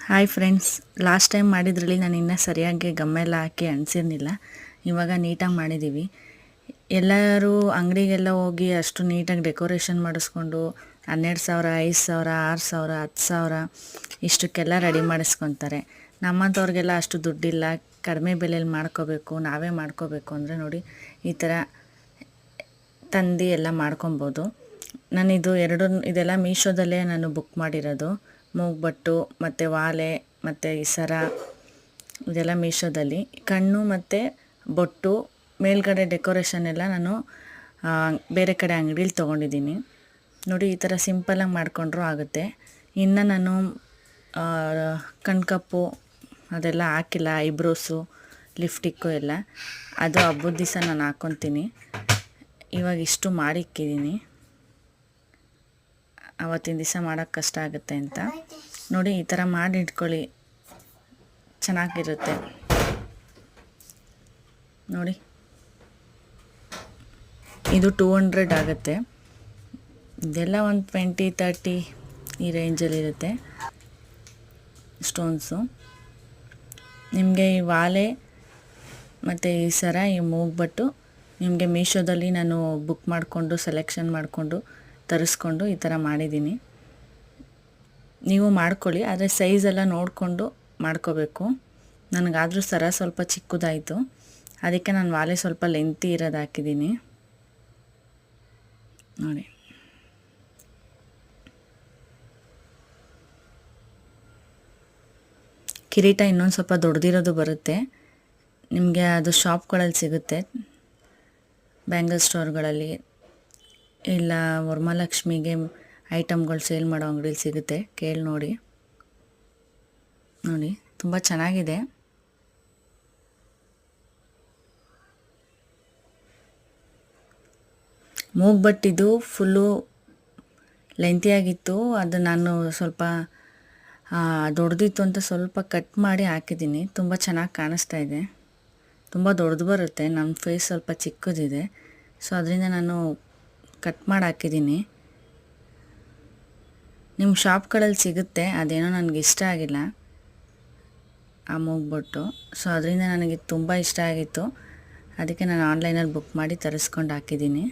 Hi friends, last time ಮಾಡಿದ್ರಲ್ಲಿ ನಾನು ಇನ್ನೂ ಸರಿಯಾಗಿ ಗಮ್ಮೆಲ್ಲ ಹಾಕಿ ಅಂಟಿಸಿರಲಿಲ್ಲ. ಇವಾಗ ನೀಟಾಗಿ ಮಾಡಿದ್ದೀವಿ. ಎಲ್ಲರೂ ಅಂಗಡಿಗೆಲ್ಲ ಹೋಗಿ ಅಷ್ಟು ನೀಟಾಗಿ ಡೆಕೋರೇಷನ್ ಮಾಡಿಸ್ಕೊಂಡು 12,000, 5,000, 6,000, 10,000 ಇಷ್ಟಕ್ಕೆಲ್ಲ ರೆಡಿ ಮಾಡಿಸ್ಕೊತಾರೆ. ನಮ್ಮಂಥವ್ರಿಗೆಲ್ಲ ಅಷ್ಟು ದುಡ್ಡಿಲ್ಲ, ಕಡಿಮೆ ಬೆಲೆಯಲ್ಲಿ ಮಾಡ್ಕೋಬೇಕು, ನಾವೇ ಮಾಡ್ಕೋಬೇಕು ಅಂದರೆ ನೋಡಿ ಈ ಥರ ತಂದು ಎಲ್ಲ ಮಾಡ್ಕೊಬೋದು. ಇದೆಲ್ಲ ಮೀಶೋದಲ್ಲೇ ನಾನು ಬುಕ್ ಮಾಡಿರೋದು. ಮೂಗ್ಬಟ್ಟು ಮತ್ತು ವಾಲೆ ಮತ್ತು ಈ ಸರ ಇದೆಲ್ಲ ಮೀಶೋದಲ್ಲಿ. ಕಣ್ಣು ಮತ್ತು ಬೊಟ್ಟು ಮೇಲ್ಗಡೆ ಡೆಕೋರೇಷನ್ ಎಲ್ಲ ನಾನು ಬೇರೆ ಕಡೆ ಅಂಗಡೀಲಿ ತೊಗೊಂಡಿದ್ದೀನಿ. ನೋಡಿ ಈ ಥರ ಸಿಂಪಲಾಗಿ ಮಾಡಿಕೊಂಡ್ರೂ ಆಗುತ್ತೆ. ಇನ್ನು ನಾನು ಕಣ್ಕಪ್ಪು ಅದೆಲ್ಲ ಹಾಕಿಲ್ಲ, ಐಬ್ರೋಸು, ಲಿಫ್ಟಿಕ್ಕು ಎಲ್ಲ ಅದು ಹಬ್ಬದ ದಿವಸ ನಾನು ಹಾಕ್ಕೊತೀನಿ. ಇವಾಗ ಇಷ್ಟು ಮಾಡಿಕ್ಕಿದ್ದೀನಿ, ಆವತ್ತಿನ ದಿವಸ ಮಾಡೋಕ್ಕೆ ಕಷ್ಟ ಆಗುತ್ತೆ ಅಂತ. ನೋಡಿ ಈ ಥರ ಮಾಡಿ ಇಟ್ಕೊಳ್ಳಿ, ಚೆನ್ನಾಗಿರುತ್ತೆ. ನೋಡಿ ಇದು 200 ಆಗುತ್ತೆ. ಇದೆಲ್ಲ ಒಂದು 20-30 ಈ ರೇಂಜಲ್ಲಿರುತ್ತೆ ಸ್ಟೋನ್ಸು. ನಿಮಗೆ ಈ ವಾಲೆ ಮತ್ತು ಈ ಸರ, ಈ ಮೂಗ್ಬಟ್ಟು ನಿಮಗೆ ಮೀಶೋದಲ್ಲಿ ನಾನು ಬುಕ್ ಮಾಡಿಕೊಂಡು ಸೆಲೆಕ್ಷನ್ ಮಾಡಿಕೊಂಡು ತರಿಸ್ಕೊಂಡು ಈ ಥರ ಮಾಡಿದ್ದೀನಿ. ನೀವು ಮಾಡ್ಕೊಳ್ಳಿ, ಆದರೆ ಸೈಜೆಲ್ಲ ನೋಡಿಕೊಂಡು ಮಾಡ್ಕೋಬೇಕು. ನನಗಾದರೂ ಸರ ಸ್ವಲ್ಪ ಚಿಕ್ಕದಾಯಿತು, ಅದಕ್ಕೆ ನಾನು ವಾಲೆ ಸ್ವಲ್ಪ ಲೆಂತಿ ಇರೋದು ಹಾಕಿದ್ದೀನಿ. ನೋಡಿ ಕಿರೀಟ ಇನ್ನೊಂದು ಸ್ವಲ್ಪ ದೊಡ್ಡದಿರೋದು ಬರುತ್ತೆ, ನಿಮಗೆ ಅದು ಶಾಪ್ಗಳಲ್ಲಿ ಸಿಗುತ್ತೆ, ಬ್ಯಾಂಗಲ್ ಸ್ಟೋರ್ಗಳಲ್ಲಿ ಇಲ್ಲ ವರಮಹಾಲಕ್ಷ್ಮಿಗೆ ಐಟಮ್ಗಳು ಸೇಲ್ ಮಾಡೋ ಅಂಗಡಿಲಿ ಸಿಗುತ್ತೆ, ಕೇಳಿ ನೋಡಿ. ನೋಡಿ ತುಂಬ ಚೆನ್ನಾಗಿದೆ. ಮೂಗ್ಬಟ್ಟಿದು ಫುಲ್ಲು ಲೆಂತಿಯಾಗಿತ್ತು, ಅದು ನಾನು ಸ್ವಲ್ಪ ದೊಡ್ಡದಿತ್ತು ಅಂತ ಸ್ವಲ್ಪ ಕಟ್ ಮಾಡಿ ಹಾಕಿದ್ದೀನಿ. ತುಂಬ ಚೆನ್ನಾಗಿ ಕಾಣಿಸ್ತಾ ಇದೆ, ತುಂಬ ದೊಡ್ಡದು ಬರುತ್ತೆ. ನಮ್ಮ ಫೇಸ್ ಸ್ವಲ್ಪ ಚಿಕ್ಕದಿದೆ, ಸೊ ಅದರಿಂದ ನಾನು ಕಟ್ ಮಾಡಿ ಹಾಕಿದ್ದೀನಿ. ನಿಮ್ಮ ಶಾಪ್ಗಳಲ್ಲಿ ಸಿಗುತ್ತೆ, ಅದೇನೋ ನನಗೆ ಇಷ್ಟ ಆಗಿಲ್ಲ ಆ ಮೂಗ್ಬಟ್ಟು, ಸೊ ಅದರಿಂದ ನನಗೆ ತುಂಬ ಇಷ್ಟ ಆಗಿತ್ತು. ಅದಕ್ಕೆ ನಾನು ಆನ್ಲೈನಲ್ಲಿ ಬುಕ್ ಮಾಡಿ ತರಿಸ್ಕೊಂಡು ಹಾಕಿದ್ದೀನಿ.